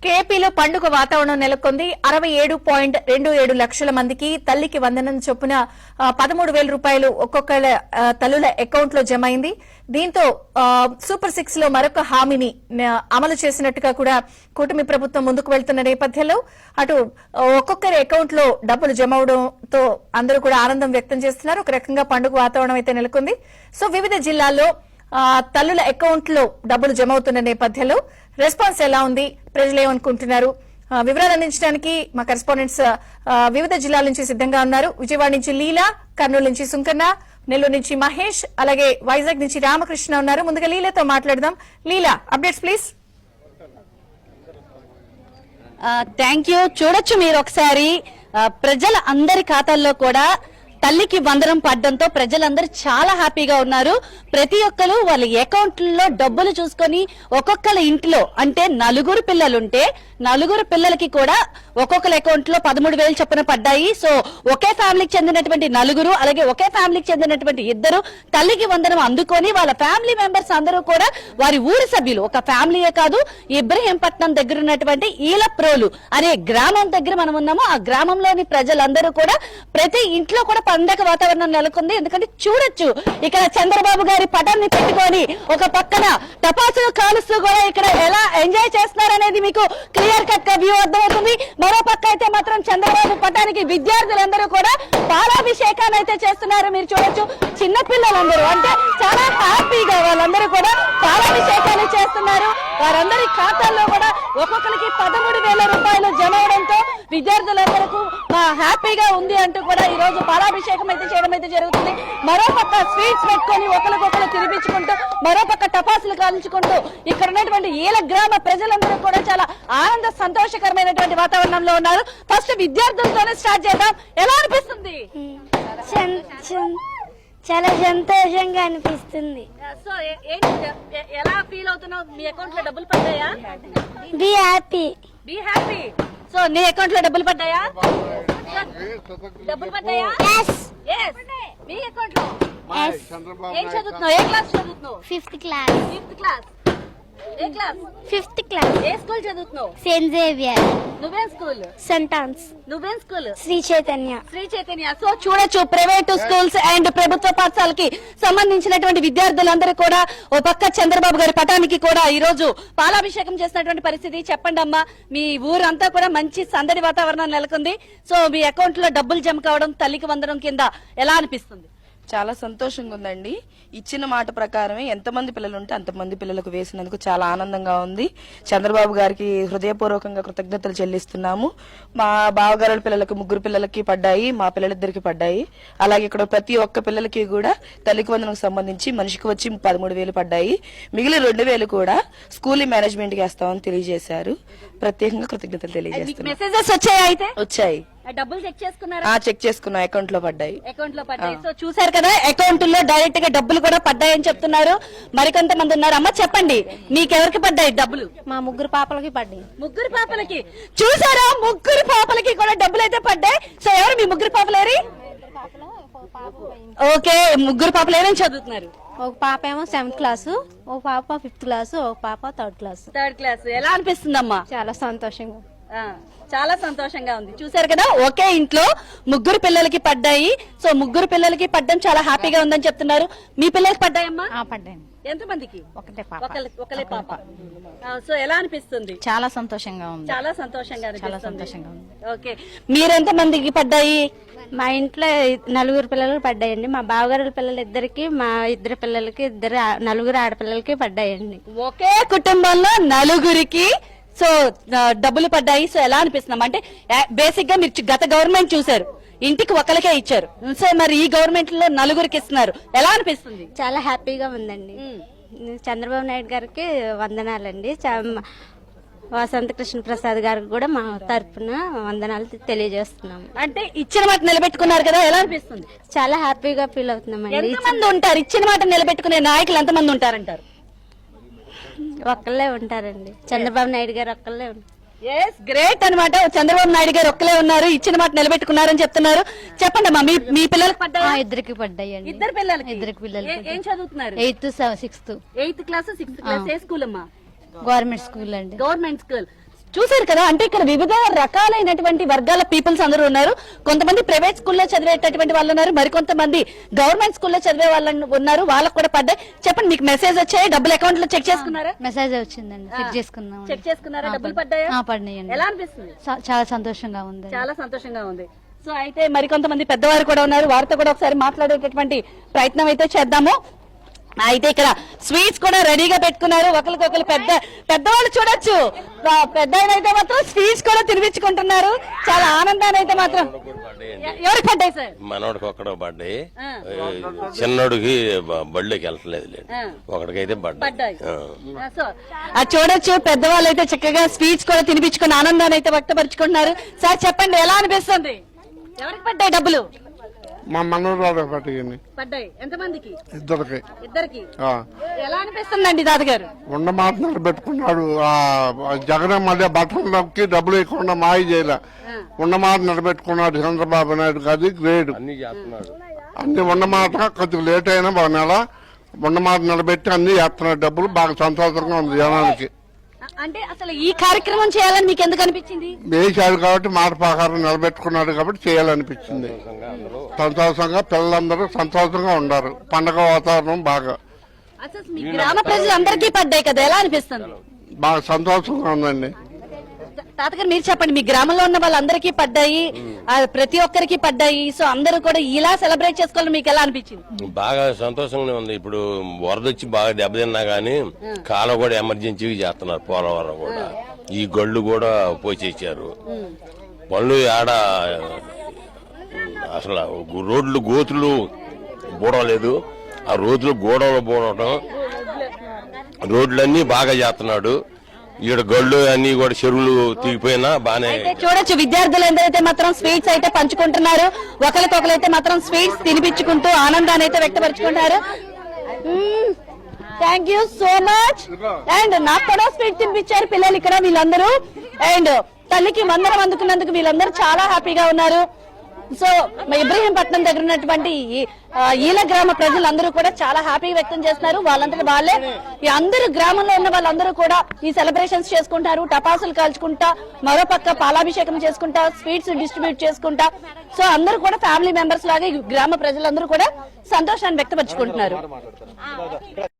కేపీలో పండుగ వాతావరణం నెలకొంది. 67.27 లక్షల మందికి తల్లికి వందనం చొప్పున 13,000 రూపాయలు ఒక్కొక్కళ్ళ తల్లుల అకౌంట్ లో జమ అయింది. దీంతో సూపర్ 6 లో మరొక హామీని అమలు చేసినట్టుగా కూడా కూటమి ప్రభుత్వం ముందుకు వెళ్తున్న నేపథ్యంలో అటు ఒక్కొక్కరి అకౌంట్ లో డబ్బులు జమ అవడంతో అందరూ కూడా ఆనందం వ్యక్తం చేస్తున్నారు. ఒక రకంగా పండుగ వాతావరణం అయితే నెలకొంది. సో వివిధ జిల్లాల్లో తల్లుల అకౌంట్ లో డబ్బులు జమ అవుతున్న నేపథ్యంలో రెస్పాన్స్ ఎలా ఉంది, ప్రజలు ఏమనుకుంటున్నారు, వివరాలు అందించడానికి మా కరెస్పాండెంట్స్ వివిధ జిల్లాల నుంచి సిద్ధంగా ఉన్నారు. విజయవాడ నుంచి లీలా, కర్నూలు నుంచి సుంకన్న, నెల్లూరు నుంచి మహేష్, అలాగే వైజాగ్ నుంచి రామకృష్ణ ఉన్నారు. ముందుగా లీలాతో మాట్లాడదాం. లీలా, అప్డేట్స్ ప్లీజ్. Thank you. చూడొచ్చు మీరు ఒకసారి ప్రజల అందరి ఖాతాల్లో కూడా తల్లికి వందనం పడ్డంతో ప్రజలందరూ చాలా హ్యాపీగా ఉన్నారు. ప్రతి ఒక్కరు వాళ్ళ అకౌంట్లలో డబ్బులు చూసుకొని ఒక్కొక్కళ్ళ ఇంట్లో అంటే నలుగురు పిల్లలుంటే నలుగురు పిల్లలకి కూడా ఒక్కొక్కరి అకౌంట్ లో 13,000 చొప్పున పడ్డాయి. సో ఒకే ఫ్యామిలీకి చెందినటువంటి నలుగురు, అలాగే ఒకే ఫ్యామిలీకి చెందినటువంటి ఇద్దరు తల్లికి వందనం అందుకొని వాళ్ళ ఫ్యామిలీ మెంబర్స్ అందరూ కూడా వారి ఊరి సభ్యులు, ఒక ఫ్యామిలీయే కాదు, ఇబ్రహీంపట్నం దగ్గర ఉన్నటువంటి ఈలప్రోలు అనే గ్రామం దగ్గర మనం ఉన్నాము. ఆ గ్రామంలోని ప్రజలందరూ కూడా ప్రతి ఇంట్లో కూడా పండగ వాతావరణం నెలకొంది. ఎందుకంటే చూడొచ్చు ఇక్కడ చంద్రబాబు గారి పటాన్ని పెట్టుకొని ఒక పక్కన టపాసులు కాలుస్తూ కూడా ఇక్కడ ఎలా ఎంజాయ్ చేస్తున్నారనేది మీకు క్లియర్ కట్ గా వ్యూ అర్థమవుతుంది. మరో పక్క అయితే మాత్రం చంద్రబాబు పటానికి విద్యార్థులందరూ కూడా పాలాభిషేకాన్ని అయితే చేస్తున్నారు. మీరు చూడొచ్చు చిన్న పిల్లలందరూ అంటే చాలా హ్యాపీగా వాళ్ళందరూ కూడా పాలాభిషేకాన్ని చేస్తున్నారు. వారందరి ఖాతాల్లో కూడా ఒక్కొక్కరికి 13,000 రూపాయలు జమ అవడంతో విద్యార్థులందరూ హ్యాపీగా ఉంది అంటూ కూడా ఈ రోజు పాలాభిషేకం అయితే చేయడం అయితే జరుగుతుంది. మరో పక్క స్వీట్స్ పెట్టుకొని ఒకరికొకరు తినిపించుకుంటూ, మరో పక్క టపాసులు కాల్చుకుంటూ ఇక్కడ ఉన్నటువంటి ఈల గ్రామ ప్రజలందరూ కూడా చాలా ఆనంద సంతోషకరమైనటువంటి వాతావరణంలో ఉన్నారు. ఫస్ట్ విద్యార్థులతోనే స్టార్ట్ చేద్దాం. ఎలా అనిపిస్తుంది? చాలా సంతోషంగా అనిపిస్తుంది. సో ఎలా ఫీల్ అవుతున్నావు? మీ అకౌంట్ లో డబ్బులు పడ్డాయా? Be happy. Be happy. So నీ అకౌంట్ లో డబ్బులు పడ్డాయా? డబ్బులు పడ్డాయా? మీ అకౌంట్ లో ఏం చదువుతున్నావు? ఏ క్లాస్ చదువుతున్నావు? 5th class. 5th class. ఏ క్లాస్? 5th class. ఏ స్కూల్ చదువుతున్నావు? Saint Xavier. నువ్వేం స్కూల్? Saint Ann's. నువ్వేం స్కూల్? శ్రీ చైతన్య. శ్రీ చైతన్య. సో చూడొచ్చు ప్రైవేట్ స్కూల్స్ అండ్ ప్రభుత్వ పాఠశాలకి సంబంధించినటువంటి విద్యార్థులందరూ కూడా ఓ పక్క చంద్రబాబు గారి పటానికి కూడా ఈ రోజు పాలాభిషేకం చేసినటువంటి పరిస్థితి. చెప్పండి అమ్మా, మీ ఊరంతా కూడా మంచి సందడి వాతావరణం నెలకొంది. సో మీ అకౌంట్ లో డబ్బులు జమ కావడం తల్లికి వందనం కింద ఎలా అనిపిస్తుంది? చాలా సంతోషంగా ఉందండి. ఇచ్చిన మాట ప్రకారమే ఎంతమంది పిల్లలు ఉంటే అంతమంది పిల్లలకు వేసినందుకు చాలా ఆనందంగా ఉంది. చంద్రబాబు గారికి హృదయపూర్వకంగా కృతజ్ఞతలు చెల్లిస్తున్నాము. మా బావగారుల పిల్లలకు 3 పిల్లలకి పడ్డాయి, మా పిల్లలిద్దరికి పడ్డాయి. అలాగే ఇక్కడ ప్రతి ఒక్క పిల్లలకి కూడా తల్లికి వందనకు సంబంధించి మనిషికి వచ్చి 13,000 పడ్డాయి. మిగిలిన 2,000 కూడా స్కూల్ మేనేజ్మెంట్ కి వేస్తామని తెలియజేశారు. ప్రత్యేకంగా కృతజ్ఞతలు తెలియజేస్తున్నాం. మెసేజెస్ వచ్చాయి? అయితే వచ్చాయి. డబ్బులు చెక్ చేసుకున్నారా? చెక్ చేసుకున్నాం. అకౌంట్ లో పడ్డాయి. అకౌంట్ లో పడ్డాయి. సో చూసారు కదా, అకౌంట్ లో డైరెక్ట్ గా డబ్బులు కూడా పడ్డాయని చెప్తున్నారు. మరికొంతమంది ఉన్నారు. అమ్మ చెప్పండి, మీకెవరికి పడ్డాయి డబ్బులు? మా 3 పాపలకి పడ్డాయి. 3 పాపలకి. చూసారా, 3 పాపలకి కూడా డబ్బులు అయితే పడ్డాయి. సో ఎవరు మీ 3 పాపలేరి? ఓకే, 3 పాపలు ఏమేమి చదువుతున్నారు? ఒక పాప ఏమో 7th క్లాసు, ఒక పాప 5th క్లాసు, ఒక పాప 3rd క్లాసు. 3rd class. ఎలా అనిపిస్తుందమ్మా? చాలా సంతోషంగా. చాలా సంతోషంగా ఉంది. చూసారు కదా, ఒకే ఇంట్లో 3 పిల్లలకి పడ్డాయి. సో 3 పిల్లలకి పడ్డం చాలా హ్యాపీగా ఉందని చెప్తున్నారు. మీ పిల్లలకి పడ్డాయమ్మా? పడ్డాయి. ఎంతమందికి? ఒకలే పాప. సో ఎలా అనిపిస్తుంది? చాలా సంతోషంగా ఉంది. చాలా సంతోషంగా ఉంది. ఓకే, మీరెంత మందికి పడ్డాయి? మా ఇంట్లో 4 పిల్లలకు పడ్డాయండి. మా బావగారుల పిల్లలు ఇద్దరికి, మా 2 పిల్లలకి 4 ఆడపిల్లలకి పడ్డాయండి. ఒకే కుటుంబంలో 4కి సో డబ్బులు పడ్డాయి. సో ఎలా అనిపిస్తున్నాం అంటే, బేసిక్ గా మీరు గత గవర్నమెంట్ చూసారు, ఇంటికి ఒకరికే ఇచ్చారు. సో మరి ఈ గవర్నమెంట్ లో 4కి ఇస్తున్నారు. ఎలా అనిపిస్తుంది? చాలా హ్యాపీగా ఉందండి. చంద్రబాబు నాయుడు గారికి వందనాలండి. వసంత కృష్ణ ప్రసాద్ గారికి కూడా మా తరఫున వందనాలు తెలియజేస్తున్నాము. అంటే ఇచ్చిన మాట నిలబెట్టుకున్నారు కదా, ఎలా అనిపిస్తుంది? చాలా హ్యాపీగా ఫీల్ అవుతున్నామండి. ఎంతమంది ఉంటారు ఇచ్చిన మాట నిలబెట్టుకునే నాయకులు? ఎంతమంది ఉంటారంటారు? ఒక్కళ్ళే ఉంటారండి, చంద్రబాబు నాయుడు గారు ఒక్కళ్ళే ఉంటారు. గ్రేట్ అనమాట. చంద్రబాబు నాయుడు గారు ఒక్కలే ఉన్నారు, ఇచ్చిన మాట నిలబెట్టుకున్నారని చెప్తున్నారు. చెప్పండి అమ్మా, మీ పిల్లలకు పడ్డాయా? 2కి పడ్డాయి. 2 పిల్లలకి. 2 పిల్లలు ఏం చదువుతున్నారు? 8th 6th. 8th class 6th class. ఏ స్కూల్ అమ్మా? గవర్నమెంట్ స్కూల్ అండి. Government school. చూసారు కదా, అంటే ఇక్కడ వివిధ రకాలైనటువంటి వర్గాల పీపుల్స్ అందరూ ఉన్నారు. కొంతమంది ప్రైవేట్ స్కూల్లో చదివేటటువంటి వాళ్ళు ఉన్నారు, మరికొంతమంది గవర్నమెంట్ స్కూల్లో చదివే వాళ్ళు ఉన్నారు. వాళ్ళకు కూడా పడ్డాయి. చెప్పండి, మీకు మెసేజ్ వచ్చాయి, డబ్బులు అకౌంట్ లో చెక్ చేసుకున్నారా? మెసేజ్ వచ్చిందండి, చెక్ చేసుకున్నాం. చెక్ చేసుకున్నారా? డబ్బులు పడ్డాయా? పడినాయండి. ఎలా అనిపిస్తుంది? చాలా సంతోషంగా ఉంది. చాలా సంతోషంగా ఉంది. సో అయితే మరికొంతమంది పెద్దవారు కూడా ఉన్నారు, వారితో కూడా ఒకసారి మాట్లాడేటటువంటి ప్రయత్నం అయితే చేద్దాము. అయితే ఇక్కడ స్వీట్స్ కూడా రెడీగా పెట్టుకున్నారు. ఒకరికొకరు పెద్దవాళ్ళు చూడొచ్చు, పెద్ద అయితే మాత్రం స్వీట్స్ కూడా తినిపించుకుంటున్నారు. చాలా ఆనందాన్ని అయితే మాత్రం. ఎవరికి పడ్డాయి సార్? మనోడికి ఒక్కడ పడ్డాయి, చిన్నోడికి బళ్ళకి వెళ్ళట్లేదు, ఒకడికైతే పడ్డాయి. అది చూడొచ్చు, పెద్దవాళ్ళు అయితే చక్కగా స్వీట్స్ కూడా తినిపించుకుని ఆనందాన్ని అయితే వ్యక్తపరుచుకుంటున్నారు. సార్ చెప్పండి, ఎలా అనిపిస్తుంది? ఎవరికి పడ్డాయి డబ్బులు? మా మనోరాలు పట్టుకుని పడ్డాయి. ఎంతమందికి? ఇద్దరికి. ఎలా అనిపిస్తుందండి తాతగారు? ఉన్న మాట నిలబెట్టుకున్నాడు. జగన్ మళ్ళీ బట్టలు నొక్కి డబ్బులు ఇవ్వకుండా మాయ చేయలే. ఉన్న మాట నిలబెట్టుకున్నాడు చంద్రబాబు నాయుడు గారి గ్రేడ్. అన్ని ఉన్న మాట కొద్దిగా లేట్ అయినా ఒక నెల ఉన్న మాట నిలబెట్టి అన్ని చేస్తున్నాడు. డబ్బులు బాగా సంతోషంగా ఉంది జనానికి. అంటే అసలు ఈ కార్యక్రమం చేయాలని మీకు ఎందుకు అనిపించింది? వేశాడు కాబట్టి మాట ప్రకారం నిలబెట్టుకున్నాడు కాబట్టి చేయాలనిపించింది. సంతోషంగా పిల్లలందరూ సంతోషంగా ఉన్నారు. పండగ వాతావరణం బాగా. అసలు మీ గ్రామ ప్రజలందరికీ పడ్డాయి కదా, ఎలా అనిపిస్తుంది? బాగా సంతోషంగా ఉందండి. తాతగారు మీరు చెప్పండి, మీ గ్రామంలో ఉన్న వాళ్ళందరికీ పడ్డాయి, ప్రతి ఒక్కరికి పడ్డాయి. సో అందరూ కూడా ఇలా సెలబ్రేట్ చేసుకోవాలని మీకు ఎలా అనిపించింది? బాగా సంతోషంగా ఉంది. ఇప్పుడు వరద వచ్చి బాగా దెబ్బతిన్నా గానీ కాలం కూడా ఎమర్జెన్సీ చేస్తున్నారు. పోలవరం కూడా ఈ గళ్ళు కూడా పోసేసారు. పనులు ఆడ అసలు రోడ్లు గోతులు బూడలేదు, ఆ రోజులు గోడలు బూడటం, రోడ్లన్నీ బాగా చేస్తున్నాడు. ఈడ గళ్ళు అన్ని కూడా చెరువులు తీగిపోయినా బానే. చూడొచ్చు, విద్యార్థులు ఎందరైతే మాత్రం స్వీట్స్ అయితే పంచుకుంటున్నారు. ఒకరికొకరైతే మాత్రం స్వీట్స్ తినిపించుకుంటూ ఆనందాన్ని అయితే వ్యక్తపరుచుకుంటారు. Thank you so much. And నాకు కూడా స్వీట్ తినిపించారు పిల్లలు ఇక్కడ వీళ్ళందరూ. అండ్ తల్లికి వందనం అందుకున్నందుకు వీళ్ళందరూ చాలా హ్యాపీగా ఉన్నారు. సో ఇబ్రహీంపట్నం దగ్గర ఉన్నటువంటి ఈల గ్రామ ప్రజలందరూ కూడా చాలా హ్యాపీ వ్యక్తం చేస్తున్నారు. వాళ్ళంతటి వాళ్ళే ఈ అందరూ గ్రామంలో ఉన్న వాళ్ళందరూ కూడా ఈ సెలబ్రేషన్స్ చేసుకుంటారు. టపాసులు కాల్చుకుంటా, మరోపక్క పాలాభిషేకం చేసుకుంటా, స్వీట్స్ డిస్ట్రిబ్యూట్ చేసుకుంటా. సో అందరూ కూడా ఫ్యామిలీ మెంబర్స్ లాగా ఈ గ్రామ ప్రజలందరూ కూడా సంతోషాన్ని వ్యక్తపరుచుకుంటున్నారు.